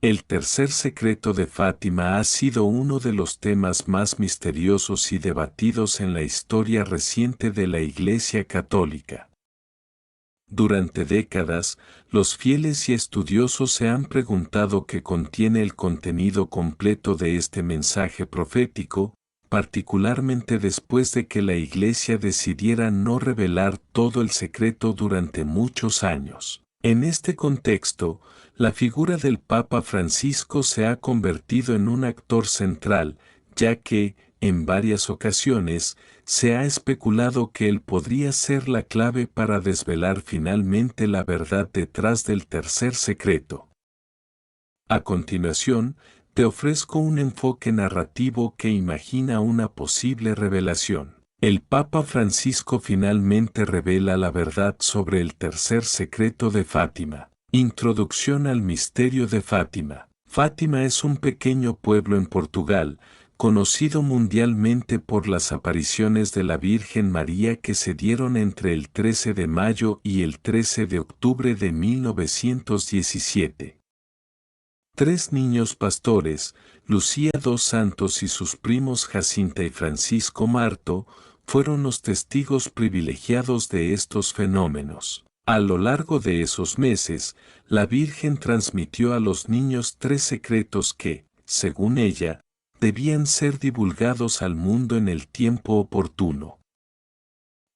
El tercer secreto de Fátima ha sido uno de los temas más misteriosos y debatidos en la historia reciente de la Iglesia Católica. Durante décadas, los fieles y estudiosos se han preguntado qué contiene el contenido completo de este mensaje profético, particularmente después de que la Iglesia decidiera no revelar todo el secreto durante muchos años. En este contexto, la figura del Papa Francisco se ha convertido en un actor central, ya que, en varias ocasiones, se ha especulado que él podría ser la clave para desvelar finalmente la verdad detrás del tercer secreto. A continuación, te ofrezco un enfoque narrativo que imagina una posible revelación. El Papa Francisco finalmente revela la verdad sobre el tercer secreto de Fátima. Introducción al misterio de Fátima. Fátima es un pequeño pueblo en Portugal, conocido mundialmente por las apariciones de la Virgen María que se dieron entre el 13 de mayo y el 13 de octubre de 1917. Tres niños pastores, Lucía dos Santos y sus primos Jacinta y Francisco Marto, fueron los testigos privilegiados de estos fenómenos. A lo largo de esos meses, la Virgen transmitió a los niños tres secretos que, según ella, debían ser divulgados al mundo en el tiempo oportuno.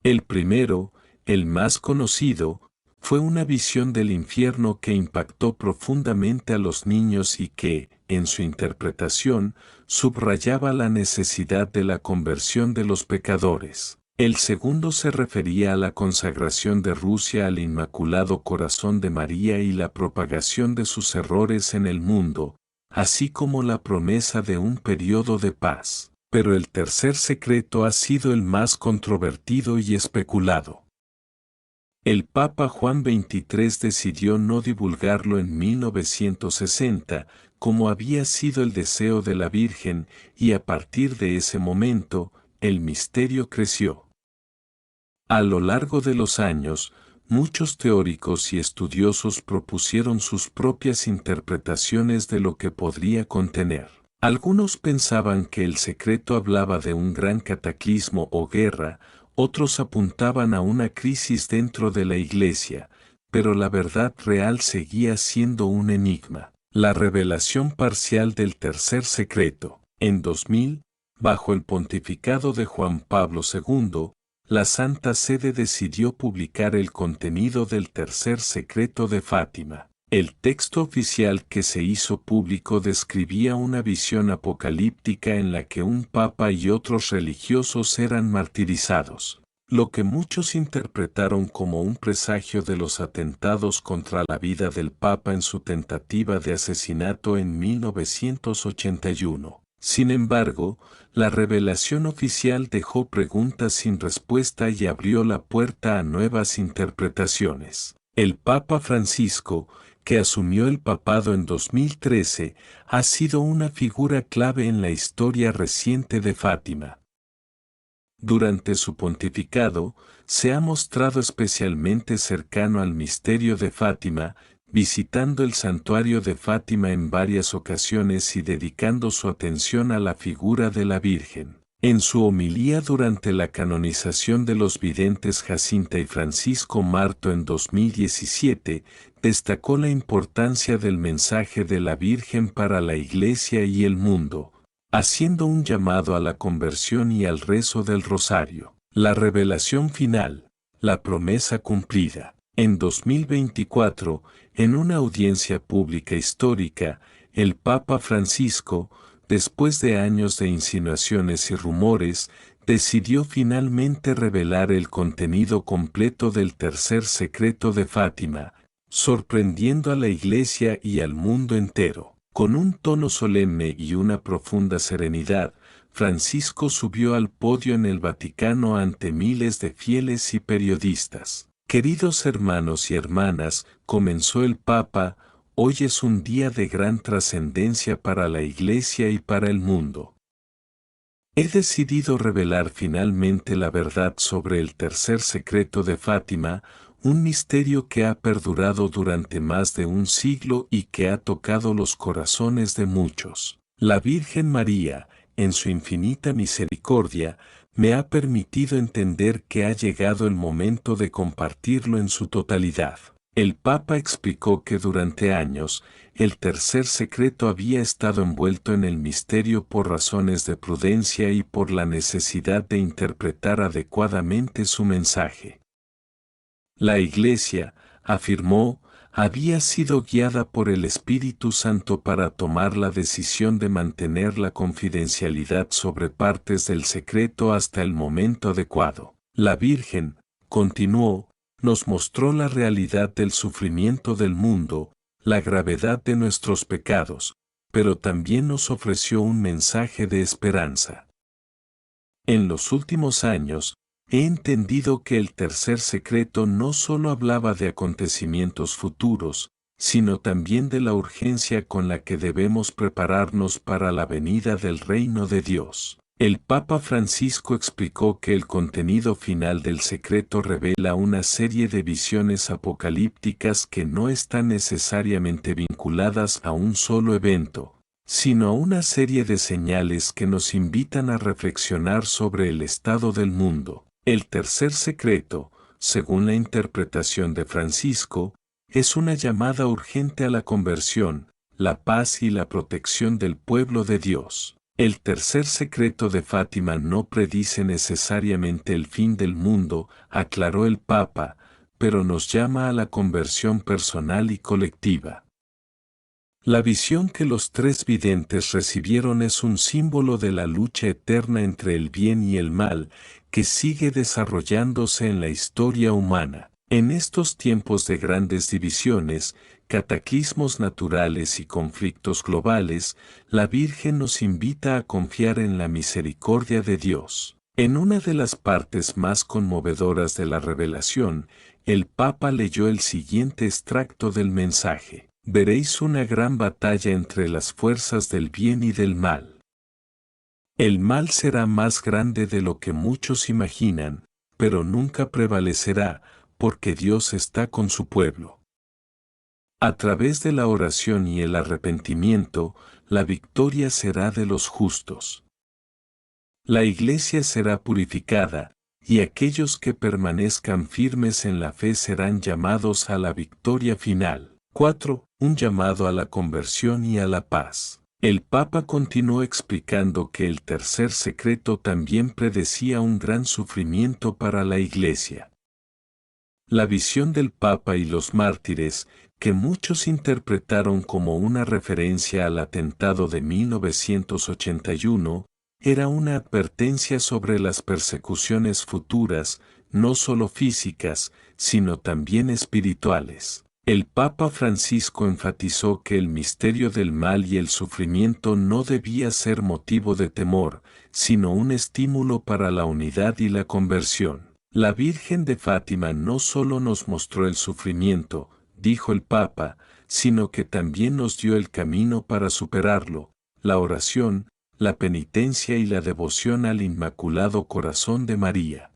El primero, el más conocido, fue una visión del infierno que impactó profundamente a los niños y que, en su interpretación, subrayaba la necesidad de la conversión de los pecadores. El segundo se refería a la consagración de Rusia al Inmaculado Corazón de María y la propagación de sus errores en el mundo, así como la promesa de un periodo de paz. Pero el tercer secreto ha sido el más controvertido y especulado. El Papa Juan XXIII decidió no divulgarlo en 1960, como había sido el deseo de la Virgen, y a partir de ese momento, el misterio creció. A lo largo de los años, muchos teóricos y estudiosos propusieron sus propias interpretaciones de lo que podría contener. Algunos pensaban que el secreto hablaba de un gran cataclismo o guerra, otros apuntaban a una crisis dentro de la Iglesia, pero la verdad real seguía siendo un enigma. La revelación parcial del tercer secreto. En 2000, bajo el pontificado de Juan Pablo II, la Santa Sede decidió publicar el contenido del tercer secreto de Fátima. El texto oficial que se hizo público describía una visión apocalíptica en la que un papa y otros religiosos eran martirizados, lo que muchos interpretaron como un presagio de los atentados contra la vida del papa en su tentativa de asesinato en 1981. Sin embargo, la revelación oficial dejó preguntas sin respuesta y abrió la puerta a nuevas interpretaciones. El Papa Francisco, que asumió el papado en 2013, ha sido una figura clave en la historia reciente de Fátima. Durante su pontificado, se ha mostrado especialmente cercano al misterio de Fátima, visitando el santuario de Fátima en varias ocasiones y dedicando su atención a la figura de la Virgen. En su homilía durante la canonización de los videntes Jacinta y Francisco Marto en 2017, destacó la importancia del mensaje de la Virgen para la Iglesia y el mundo, haciendo un llamado a la conversión y al rezo del rosario. La revelación final, la promesa cumplida. En 2024, en una audiencia pública histórica, el Papa Francisco, después de años de insinuaciones y rumores, decidió finalmente revelar el contenido completo del tercer secreto de Fátima, sorprendiendo a la Iglesia y al mundo entero. Con un tono solemne y una profunda serenidad, Francisco subió al podio en el Vaticano ante miles de fieles y periodistas. Queridos hermanos y hermanas, comenzó el Papa, hoy es un día de gran trascendencia para la Iglesia y para el mundo. He decidido revelar finalmente la verdad sobre el tercer secreto de Fátima, un misterio que ha perdurado durante más de un siglo y que ha tocado los corazones de muchos. La Virgen María, en su infinita misericordia, me ha permitido entender que ha llegado el momento de compartirlo en su totalidad. El Papa explicó que durante años, el tercer secreto había estado envuelto en el misterio por razones de prudencia y por la necesidad de interpretar adecuadamente su mensaje. La Iglesia, afirmó, había sido guiada por el Espíritu Santo para tomar la decisión de mantener la confidencialidad sobre partes del secreto hasta el momento adecuado. La Virgen, continuó, nos mostró la realidad del sufrimiento del mundo, la gravedad de nuestros pecados, pero también nos ofreció un mensaje de esperanza. En los últimos años, he entendido que el tercer secreto no solo hablaba de acontecimientos futuros, sino también de la urgencia con la que debemos prepararnos para la venida del reino de Dios. El Papa Francisco explicó que el contenido final del secreto revela una serie de visiones apocalípticas que no están necesariamente vinculadas a un solo evento, sino a una serie de señales que nos invitan a reflexionar sobre el estado del mundo. El tercer secreto, según la interpretación de Francisco, es una llamada urgente a la conversión, la paz y la protección del pueblo de Dios. El tercer secreto de Fátima no predice necesariamente el fin del mundo, aclaró el Papa, pero nos llama a la conversión personal y colectiva. La visión que los tres videntes recibieron es un símbolo de la lucha eterna entre el bien y el mal, que sigue desarrollándose en la historia humana. En estos tiempos de grandes divisiones, cataclismos naturales y conflictos globales, la Virgen nos invita a confiar en la misericordia de Dios. En una de las partes más conmovedoras de la revelación, el Papa leyó el siguiente extracto del mensaje: veréis una gran batalla entre las fuerzas del bien y del mal. El mal será más grande de lo que muchos imaginan, pero nunca prevalecerá, porque Dios está con su pueblo. A través de la oración y el arrepentimiento, la victoria será de los justos. La Iglesia será purificada, y aquellos que permanezcan firmes en la fe serán llamados a la victoria final. 4. Un llamado a la conversión y a la paz. El Papa continuó explicando que el tercer secreto también predecía un gran sufrimiento para la Iglesia. La visión del Papa y los mártires, que muchos interpretaron como una referencia al atentado de 1981, era una advertencia sobre las persecuciones futuras, no solo físicas, sino también espirituales. El Papa Francisco enfatizó que el misterio del mal y el sufrimiento no debía ser motivo de temor, sino un estímulo para la unidad y la conversión. La Virgen de Fátima no solo nos mostró el sufrimiento, dijo el Papa, sino que también nos dio el camino para superarlo: la oración, la penitencia y la devoción al Inmaculado Corazón de María.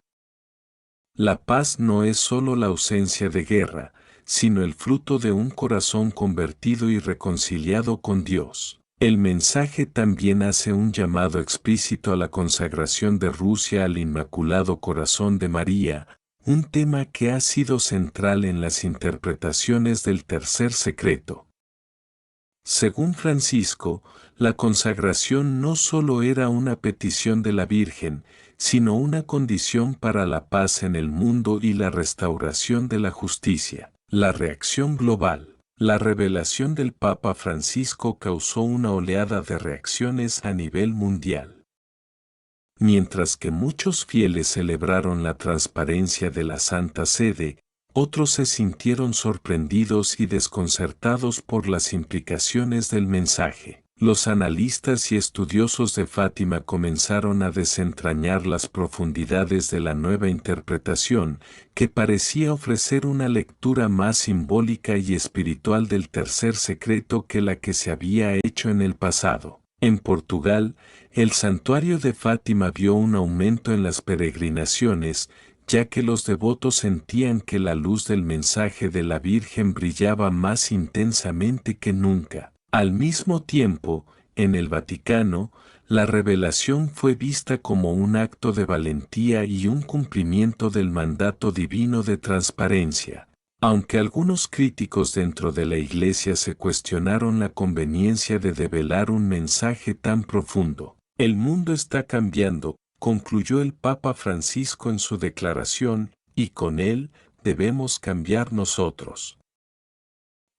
La paz no es solo la ausencia de guerra, sino el fruto de un corazón convertido y reconciliado con Dios. El mensaje también hace un llamado explícito a la consagración de Rusia al Inmaculado Corazón de María, un tema que ha sido central en las interpretaciones del tercer secreto. Según Francisco, la consagración no solo era una petición de la Virgen, sino una condición para la paz en el mundo y la restauración de la justicia. La reacción global. La revelación del Papa Francisco causó una oleada de reacciones a nivel mundial. Mientras que muchos fieles celebraron la transparencia de la Santa Sede, otros se sintieron sorprendidos y desconcertados por las implicaciones del mensaje. Los analistas y estudiosos de Fátima comenzaron a desentrañar las profundidades de la nueva interpretación, que parecía ofrecer una lectura más simbólica y espiritual del tercer secreto que la que se había hecho en el pasado. En Portugal, el santuario de Fátima vio un aumento en las peregrinaciones, ya que los devotos sentían que la luz del mensaje de la Virgen brillaba más intensamente que nunca. Al mismo tiempo, en el Vaticano, la revelación fue vista como un acto de valentía y un cumplimiento del mandato divino de transparencia. Aunque algunos críticos dentro de la Iglesia se cuestionaron la conveniencia de develar un mensaje tan profundo, el mundo está cambiando, concluyó el Papa Francisco en su declaración, y con él debemos cambiar nosotros.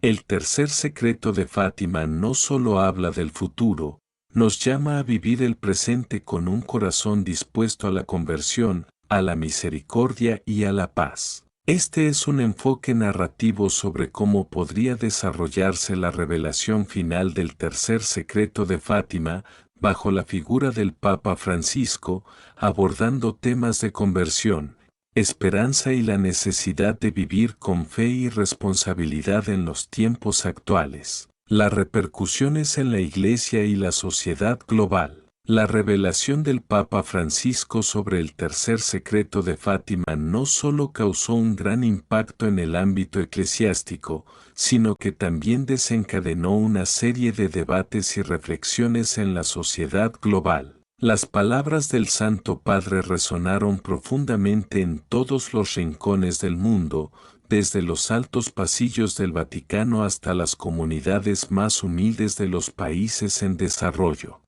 El tercer secreto de Fátima no solo habla del futuro, nos llama a vivir el presente con un corazón dispuesto a la conversión, a la misericordia y a la paz. Este es un enfoque narrativo sobre cómo podría desarrollarse la revelación final del tercer secreto de Fátima, bajo la figura del Papa Francisco, abordando temas de conversión, esperanza y la necesidad de vivir con fe y responsabilidad en los tiempos actuales. Las repercusiones en la Iglesia y la sociedad global. La revelación del Papa Francisco sobre el tercer secreto de Fátima no solo causó un gran impacto en el ámbito eclesiástico, sino que también desencadenó una serie de debates y reflexiones en la sociedad global. Las palabras del Santo Padre resonaron profundamente en todos los rincones del mundo, desde los altos pasillos del Vaticano hasta las comunidades más humildes de los países en desarrollo.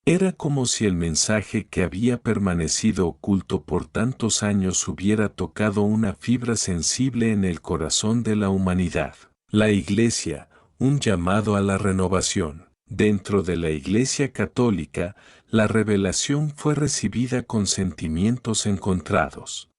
Era como si el mensaje que había permanecido oculto por tantos años hubiera tocado una fibra sensible en el corazón de la humanidad. La Iglesia, un llamado a la renovación. Dentro de la Iglesia Católica, la revelación fue recibida con sentimientos encontrados.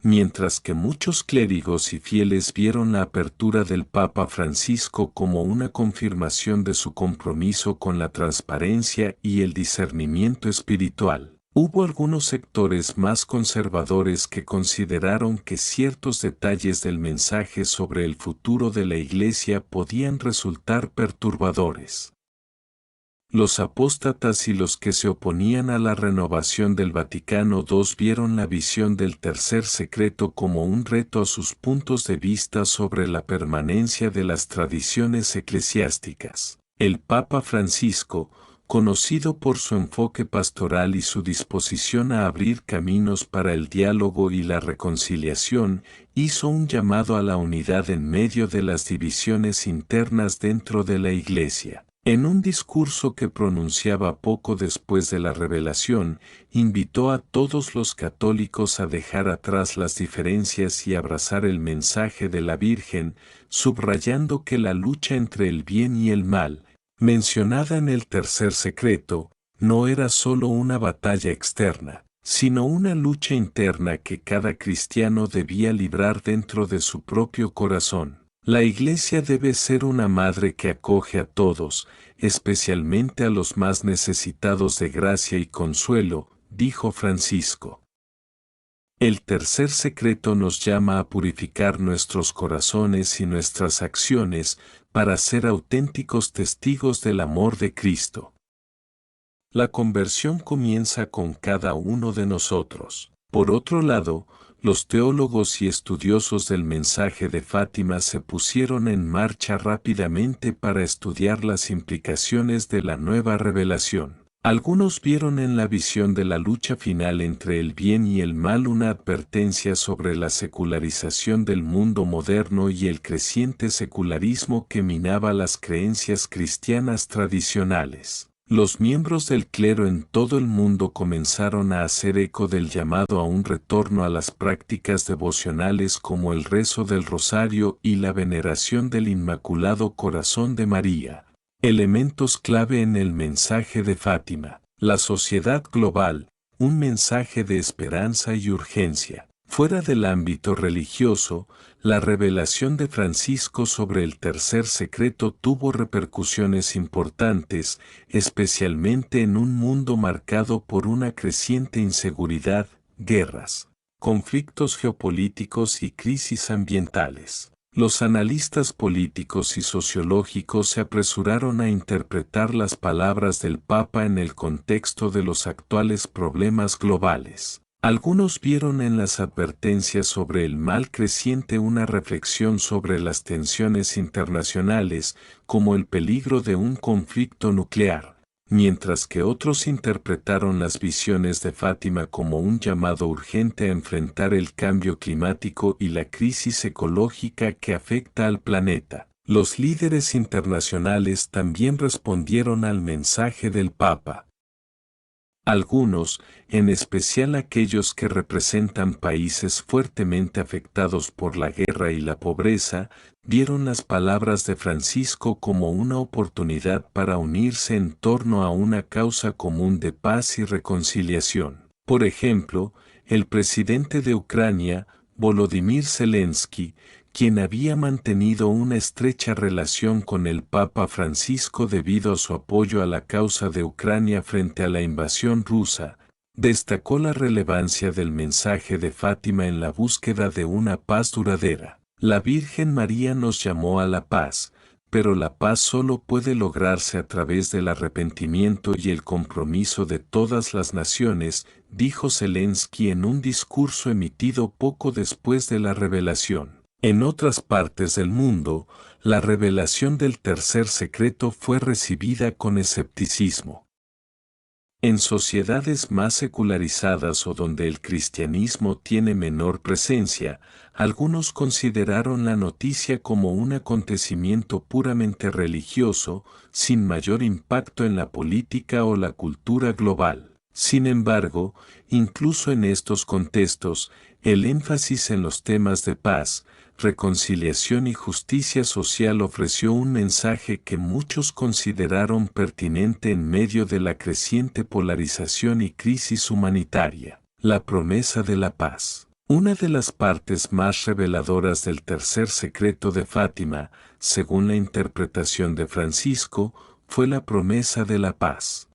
Mientras que muchos clérigos y fieles vieron la apertura del Papa Francisco como una confirmación de su compromiso con la transparencia y el discernimiento espiritual, hubo algunos sectores más conservadores que consideraron que ciertos detalles del mensaje sobre el futuro de la Iglesia podían resultar perturbadores. Los apóstatas y los que se oponían a la renovación del Vaticano II vieron la visión del tercer secreto como un reto a sus puntos de vista sobre la permanencia de las tradiciones eclesiásticas. El Papa Francisco, conocido por su enfoque pastoral y su disposición a abrir caminos para el diálogo y la reconciliación, hizo un llamado a la unidad en medio de las divisiones internas dentro de la Iglesia. En un discurso que pronunciaba poco después de la revelación, invitó a todos los católicos a dejar atrás las diferencias y abrazar el mensaje de la Virgen, subrayando que la lucha entre el bien y el mal, mencionada en el tercer secreto, no era solo una batalla externa, sino una lucha interna que cada cristiano debía librar dentro de su propio corazón. La Iglesia debe ser una madre que acoge a todos, especialmente a los más necesitados de gracia y consuelo, dijo Francisco. El tercer secreto nos llama a purificar nuestros corazones y nuestras acciones para ser auténticos testigos del amor de Cristo. La conversión comienza con cada uno de nosotros. Por otro lado, los teólogos y estudiosos del mensaje de Fátima se pusieron en marcha rápidamente para estudiar las implicaciones de la nueva revelación. Algunos vieron en la visión de la lucha final entre el bien y el mal una advertencia sobre la secularización del mundo moderno y el creciente secularismo que minaba las creencias cristianas tradicionales. Los miembros del clero en todo el mundo comenzaron a hacer eco del llamado a un retorno a las prácticas devocionales como el rezo del rosario y la veneración del Inmaculado Corazón de María, elementos clave en el mensaje de Fátima. La sociedad global, un mensaje de esperanza y urgencia. Fuera del ámbito religioso, la revelación de Francisco sobre el tercer secreto tuvo repercusiones importantes, especialmente en un mundo marcado por una creciente inseguridad, guerras, conflictos geopolíticos y crisis ambientales. Los analistas políticos y sociológicos se apresuraron a interpretar las palabras del Papa en el contexto de los actuales problemas globales. Algunos vieron en las advertencias sobre el mal creciente una reflexión sobre las tensiones internacionales, como el peligro de un conflicto nuclear, mientras que otros interpretaron las visiones de Fátima como un llamado urgente a enfrentar el cambio climático y la crisis ecológica que afecta al planeta. Los líderes internacionales también respondieron al mensaje del Papa. Algunos, en especial aquellos que representan países fuertemente afectados por la guerra y la pobreza, vieron las palabras de Francisco como una oportunidad para unirse en torno a una causa común de paz y reconciliación. Por ejemplo, el presidente de Ucrania, Volodymyr Zelensky, quien había mantenido una estrecha relación con el Papa Francisco debido a su apoyo a la causa de Ucrania frente a la invasión rusa, destacó la relevancia del mensaje de Fátima en la búsqueda de una paz duradera. La Virgen María nos llamó a la paz, pero la paz solo puede lograrse a través del arrepentimiento y el compromiso de todas las naciones, dijo Zelensky en un discurso emitido poco después de la revelación. En otras partes del mundo, la revelación del tercer secreto fue recibida con escepticismo. En sociedades más secularizadas o donde el cristianismo tiene menor presencia, algunos consideraron la noticia como un acontecimiento puramente religioso, sin mayor impacto en la política o la cultura global. Sin embargo, incluso en estos contextos, el énfasis en los temas de paz, reconciliación y justicia social ofreció un mensaje que muchos consideraron pertinente en medio de la creciente polarización y crisis humanitaria: la promesa de la paz. Una de las partes más reveladoras del tercer secreto de Fátima, según la interpretación de Francisco, fue la promesa de la paz.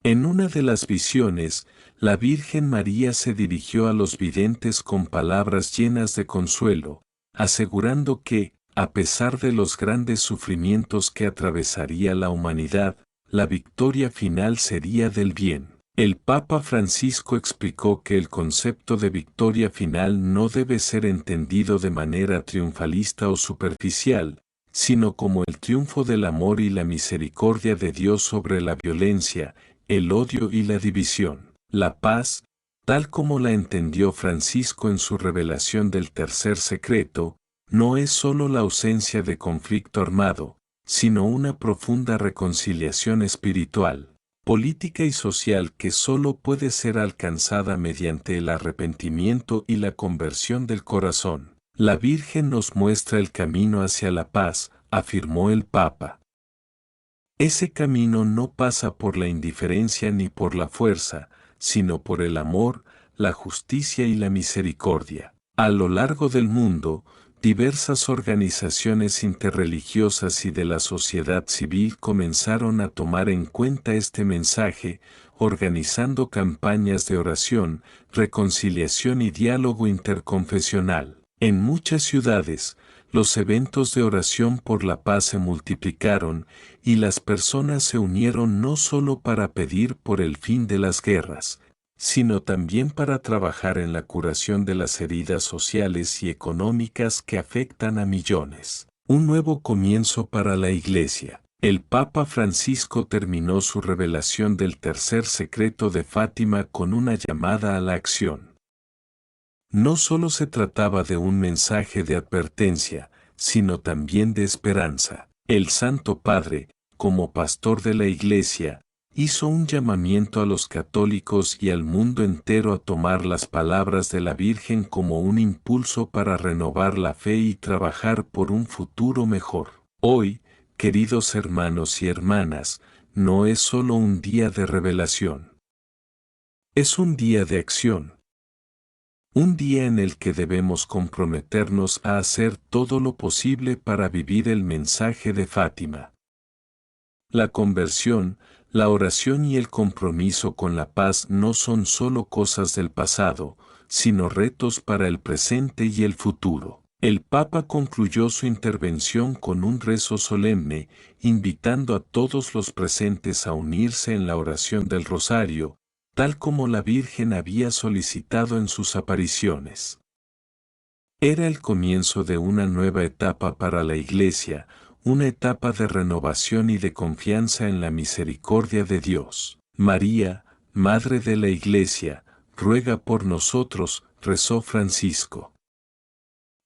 En una de las visiones, la Virgen María se dirigió a los videntes con palabras llenas de consuelo, asegurando que, a pesar de los grandes sufrimientos que atravesaría la humanidad, la victoria final sería del bien. El Papa Francisco explicó que el concepto de victoria final no debe ser entendido de manera triunfalista o superficial, sino como el triunfo del amor y la misericordia de Dios sobre la violencia, el odio y la división. La paz, tal como la entendió Francisco en su revelación del tercer secreto, no es sólo la ausencia de conflicto armado, sino una profunda reconciliación espiritual, política y social que sólo puede ser alcanzada mediante el arrepentimiento y la conversión del corazón. La Virgen nos muestra el camino hacia la paz, afirmó el Papa. Ese camino no pasa por la indiferencia ni por la fuerza, sino por el amor, la justicia y la misericordia. A lo largo del mundo, diversas organizaciones interreligiosas y de la sociedad civil comenzaron a tomar en cuenta este mensaje, organizando campañas de oración, reconciliación y diálogo interconfesional. En muchas ciudades, los eventos de oración por la paz se multiplicaron, y las personas se unieron no solo para pedir por el fin de las guerras, sino también para trabajar en la curación de las heridas sociales y económicas que afectan a millones. Un nuevo comienzo para la Iglesia. El Papa Francisco terminó su revelación del tercer secreto de Fátima con una llamada a la acción. No solo se trataba de un mensaje de advertencia, sino también de esperanza. El Santo Padre, como pastor de la Iglesia, hizo un llamamiento a los católicos y al mundo entero a tomar las palabras de la Virgen como un impulso para renovar la fe y trabajar por un futuro mejor. Hoy, queridos hermanos y hermanas, no es solo un día de revelación. Es un día de acción. Un día en el que debemos comprometernos a hacer todo lo posible para vivir el mensaje de Fátima. La conversión, la oración y el compromiso con la paz no son solo cosas del pasado, sino retos para el presente y el futuro. El Papa concluyó su intervención con un rezo solemne, invitando a todos los presentes a unirse en la oración del Rosario, tal como la Virgen había solicitado en sus apariciones. Era el comienzo de una nueva etapa para la Iglesia, una etapa de renovación y de confianza en la misericordia de Dios. María, Madre de la Iglesia, ruega por nosotros, rezó Francisco.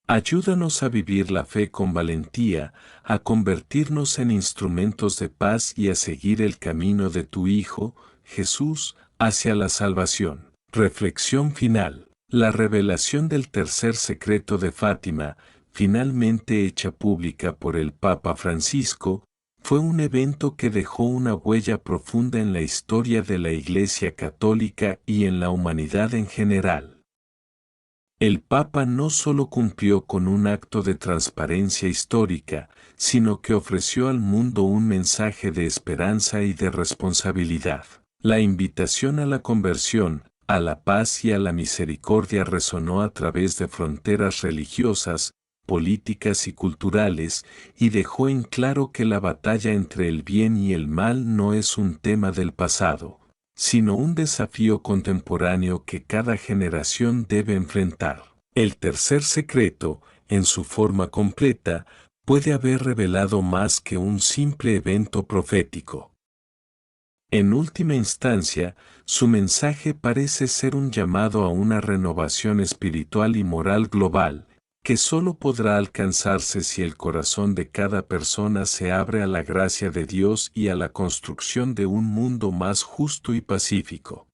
Ayúdanos a vivir la fe con valentía, a convertirnos en instrumentos de paz y a seguir el camino de tu Hijo, Jesús, hacia la salvación. Reflexión final. La revelación del tercer secreto de Fátima, finalmente hecha pública por el Papa Francisco, fue un evento que dejó una huella profunda en la historia de la Iglesia Católica y en la humanidad en general. El Papa no solo cumplió con un acto de transparencia histórica, sino que ofreció al mundo un mensaje de esperanza y de responsabilidad. La invitación a la conversión, a la paz y a la misericordia resonó a través de fronteras religiosas, políticas y culturales, y dejó en claro que la batalla entre el bien y el mal no es un tema del pasado, sino un desafío contemporáneo que cada generación debe enfrentar. El tercer secreto, en su forma completa, puede haber revelado más que un simple evento profético. En última instancia, su mensaje parece ser un llamado a una renovación espiritual y moral global, que solo podrá alcanzarse si el corazón de cada persona se abre a la gracia de Dios y a la construcción de un mundo más justo y pacífico.